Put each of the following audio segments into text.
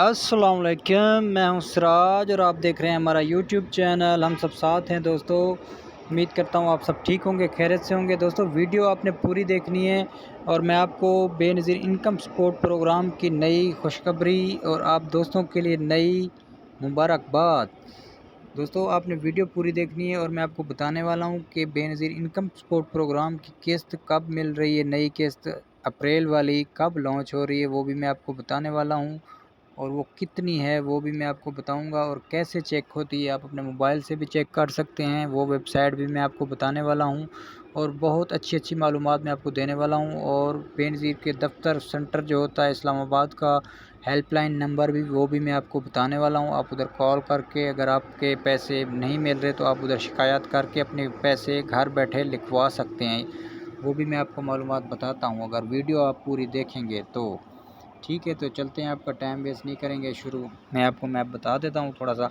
अस्सलाम वालेकुम, मैं हूं सिराज और आप देख रहे हैं हमारा यूट्यूब चैनल। हम सब साथ हैं दोस्तों। उम्मीद करता हूं आप सब ठीक होंगे, खैरियत से होंगे। दोस्तों वीडियो आपने पूरी देखनी है और मैं आपको बेनज़ीर इनकम सपोर्ट प्रोग्राम की नई खुशखबरी और आप दोस्तों के लिए नई मुबारकबाद। दोस्तों आपने वीडियो पूरी देखनी है और मैं आपको बताने वाला हूं कि बेनज़ीर इनकम सपोर्ट प्रोग्राम की किस्त कब मिल रही है। नई किस्त अप्रैल वाली कब लॉन्च हो रही है वो भी मैं आपको बताने वाला हूं, और वो कितनी है वो भी मैं आपको बताऊंगा, और कैसे चेक होती है आप अपने मोबाइल से भी चेक कर सकते हैं। वो वेबसाइट भी मैं आपको बताने वाला हूं और बहुत अच्छी अच्छी मालूमात मैं आपको देने वाला हूं। और बेनज़ीर के दफ्तर सेंटर जो होता है इस्लामाबाद का, हेल्पलाइन नंबर भी वो भी मैं आपको बताने वाला हूं। आप उधर कॉल करके अगर आपके पैसे नहीं मिल रहे तो आप उधर शिकायत करके अपने पैसे घर बैठे लिखवा सकते हैं। वो भी मैं आपको मालूमात बताता हूं अगर वीडियो आप पूरी देखेंगे तो। ठीक है, तो चलते हैं, आपका टाइम वेस्ट नहीं करेंगे। शुरू मैं आपको मैप बता देता हूँ थोड़ा सा।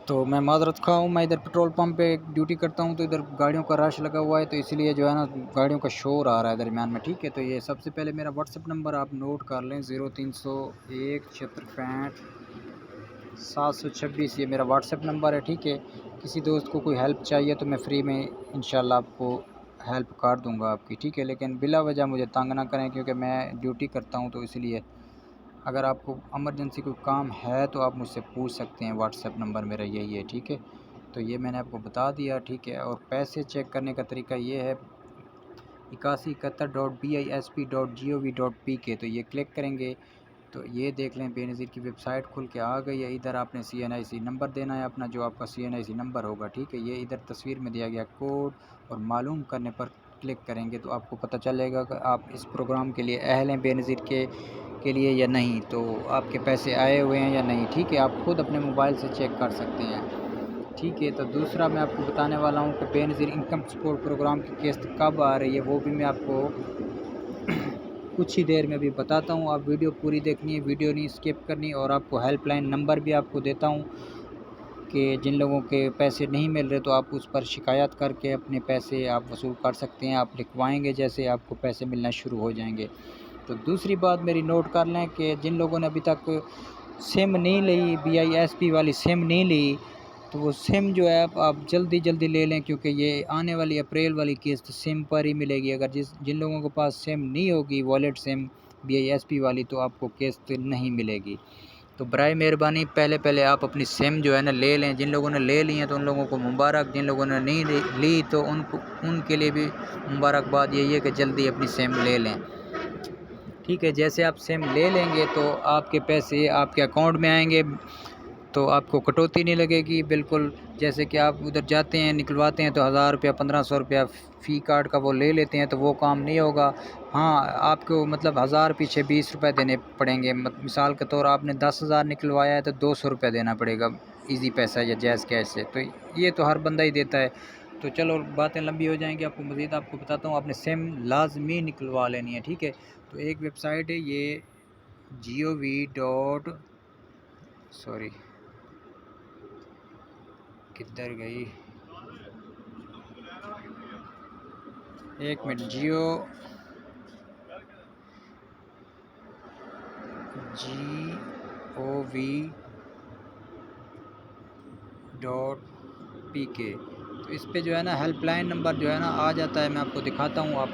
तो मैं माजरत खा हूँ, मैं इधर पेट्रोल पंप पे ड्यूटी करता हूँ, तो इधर गाड़ियों का रश लगा हुआ है, तो इसलिए जो है ना गाड़ियों का शोर आ रहा है दरमियान में। ठीक है, तो ये सबसे पहले मेरा व्हाट्सअप नंबर आप नोट कर लें, 0301 7665 726, ये मेरा व्हाट्सअप नंबर है। ठीक है, किसी दोस्त को कोई हेल्प चाहिए तो मैं फ्री में इंशाल्लाह आपको हेल्प कर दूंगा आपकी। ठीक है, लेकिन बिला वजह मुझे तंग ना करें क्योंकि मैं ड्यूटी करता हूं, तो इसलिए अगर आपको इमरजेंसी कोई काम है तो आप मुझसे पूछ सकते हैं। व्हाट्सएप नंबर मेरा यही है। ठीक है, तो ये मैंने आपको बता दिया। ठीक है, और पैसे चेक करने का तरीका ये है, 8171.bisp.gov.pk, तो ये क्लिक करेंगे तो ये देख लें बेनज़ीर की वेबसाइट खुल के आ गई है। इधर आपने CNIC नंबर देना है अपना, जो आपका CNIC नंबर होगा। ठीक है, ये इधर तस्वीर में दिया गया कोड, और मालूम करने पर क्लिक करेंगे तो आपको पता चलेगा कि आप इस प्रोग्राम के लिए अहल हैं बेनज़ीर के लिए या नहीं, तो आपके पैसे आए हुए हैं या नहीं। ठीक है, आप खुद अपने मोबाइल से चेक कर सकते हैं। ठीक है, तो दूसरा मैं आपको बताने वाला हूँ कि बेनज़ीर इनकम सपोर्ट प्रोग्राम की किस्त कब आ रही है, वो भी मैं आपको कुछ ही देर में भी बताता हूँ। आप वीडियो पूरी देखनी है, वीडियो नहीं स्किप करनी। और आपको हेल्पलाइन नंबर भी आपको देता हूँ कि जिन लोगों के पैसे नहीं मिल रहे तो आप उस पर शिकायत करके अपने पैसे आप वसूल कर सकते हैं। आप लिखवाएंगे जैसे आपको पैसे मिलना शुरू हो जाएंगे। तो दूसरी बात मेरी नोट कर लें कि जिन लोगों ने अभी तक सिम नहीं ली, BISP वाली सिम नहीं ली, तो वो सिम जो है आप जल्दी जल्दी ले लें, क्योंकि ये आने वाली अप्रैल वाली किस्त सिम पर ही मिलेगी। अगर जिन लोगों के पास सिम नहीं होगी, वॉलेट सिम BISP वाली, तो आपको किस्त नहीं मिलेगी। तो बराए मेहरबानी पहले आप अपनी सिम जो है ना ले लें। जिन लोगों ने ले ली हैं तो उन लोगों को मुबारक, जिन लोगों ने नहीं ली तो उनके लिए भी मुबारकबाद यही है कि जल्दी अपनी सिम ले लें। ठीक है, जैसे आप सिम ले लेंगे तो आपके पैसे आपके अकाउंट में आएंगे, तो आपको कटौती नहीं लगेगी बिल्कुल। जैसे कि आप उधर जाते हैं निकलवाते हैं तो 1000 रुपया 1500 रुपया फ़ी कार्ड का वो ले लेते हैं, तो वो काम नहीं होगा। हाँ, आपको मतलब 1000 पीछे 20 रुपये देने पड़ेंगे। मिसाल के तौर आपने 10,000 निकलवाया है तो 200 रुपया देना पड़ेगा इजी पैसा या जैज़ कैश से, तो ये तो हर बंदा ही देता है। तो चलो बातें लंबी हो जाएंगी, आपको मज़ीद आपको बताता हूँ। आपने सिम लाजमी निकलवा लेनी है। ठीक है, तो एक वेबसाइट है ये gov. सॉरी किधर गई, एक मिनट, gov.pk, तो इस पे जो है ना हेल्पलाइन नंबर जो है ना आ जाता है। मैं आपको दिखाता हूँ आप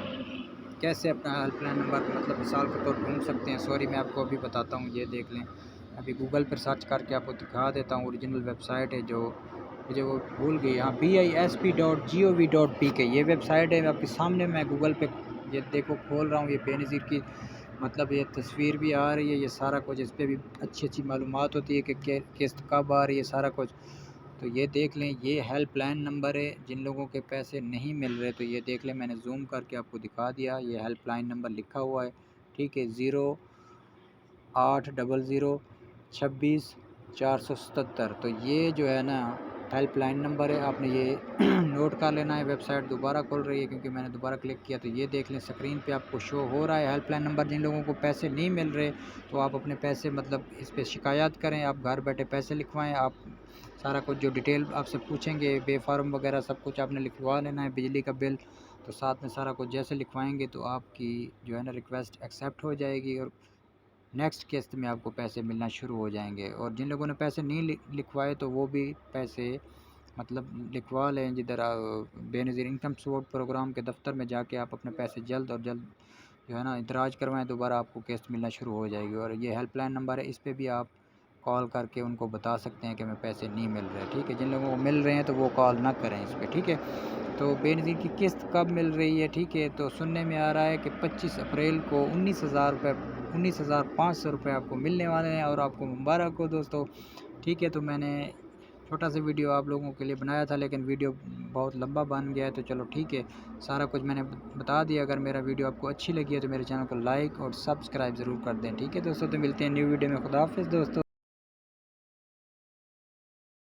कैसे अपना हेल्पलाइन नंबर मतलब मिसाल के तौर ढूंढ सकते हैं। सॉरी, मैं आपको अभी बताता हूँ, ये देख लें। अभी गूगल पर सर्च करके आपको दिखा देता हूँ। ओरिजिनल वेबसाइट है जो मुझे वो भूल गई। हाँ, bisp.gov.pk ये वेबसाइट है आपके सामने। मैं गूगल पे ये देखो खोल रहा हूँ, ये बेनज़ीर की मतलब ये तस्वीर भी आ रही है, ये सारा कुछ इस पर भी अच्छी अच्छी मालूमात होती है कि किस्त कब आ रही है, सारा कुछ। तो ये देख लें, ये हेल्पलाइन नंबर है जिन लोगों के पैसे नहीं मिल रहे, तो ये देख लें, मैंने जूम करके आपको दिखा दिया। ये हेल्पलाइन नंबर लिखा हुआ है। ठीक है, 080026 477, तो ये जो है ना हेल्पलाइन नंबर है। आपने ये नोट कर लेना है। वेबसाइट दोबारा खोल रही है क्योंकि मैंने दोबारा क्लिक किया, तो ये देख लें स्क्रीन पे आपको शो हो रहा है हेल्पलाइन नंबर। जिन लोगों को पैसे नहीं मिल रहे तो आप अपने पैसे मतलब इस पर शिकायत करें, आप घर बैठे पैसे लिखवाएं। आप सारा कुछ जो डिटेल आपसे पूछेंगे, बेफार्म वगैरह सब कुछ आपने लिखवा लेना है, बिजली का बिल, तो साथ में सारा कुछ जैसे लिखवाएंगे तो आपकी जो है ना रिक्वेस्ट एक्सेप्ट हो जाएगी। और نیکسٹ قسط میں آپ کو پیسے ملنا شروع ہو جائیں گے۔ اور جن لوگوں نے پیسے نہیں لکھوائے تو وہ بھی پیسے مطلب لکھوا لیں، جدھر بے نظیر انکم سپورٹ پروگرام کے دفتر میں جا کے آپ اپنے پیسے جلد اور جلد جو ہے نا اندراج کروائیں، دوبارہ آپ کو قسط ملنا شروع ہو جائے گی۔ اور یہ ہیلپ لائن نمبر ہے، اس پہ بھی آپ کال کر کے ان کو بتا سکتے ہیں کہ ہمیں پیسے نہیں مل رہے، ٹھیک ہے۔ جن لوگوں کو مل رہے ہیں تو وہ کال نہ کریں اس پہ، ٹھیک ہے۔ تو بے نظیر کی قسط کب مل رہی ہے، ٹھیک ہے، تو سننے میں آ رہا ہے کہ 25 اپریل کو 19,500 روپے آپ کو ملنے والے ہیں، اور آپ کو مبارک ہو دوستو، ٹھیک ہے۔ تو میں نے چھوٹا سا ویڈیو آپ لوگوں کے لیے بنایا تھا، لیکن ویڈیو بہت لمبا بن گیا ہے، تو چلو ٹھیک ہے، سارا کچھ میں نے بتا دیا۔ اگر میرا ویڈیو آپ کو اچھی لگی ہے تو میرے چینل کو لائک اور سبسکرائب ضرور کر دیں، ٹھیک ہے دوستو۔ تو ملتے ہیں نیو ویڈیو میں، خدا حافظ دوستو۔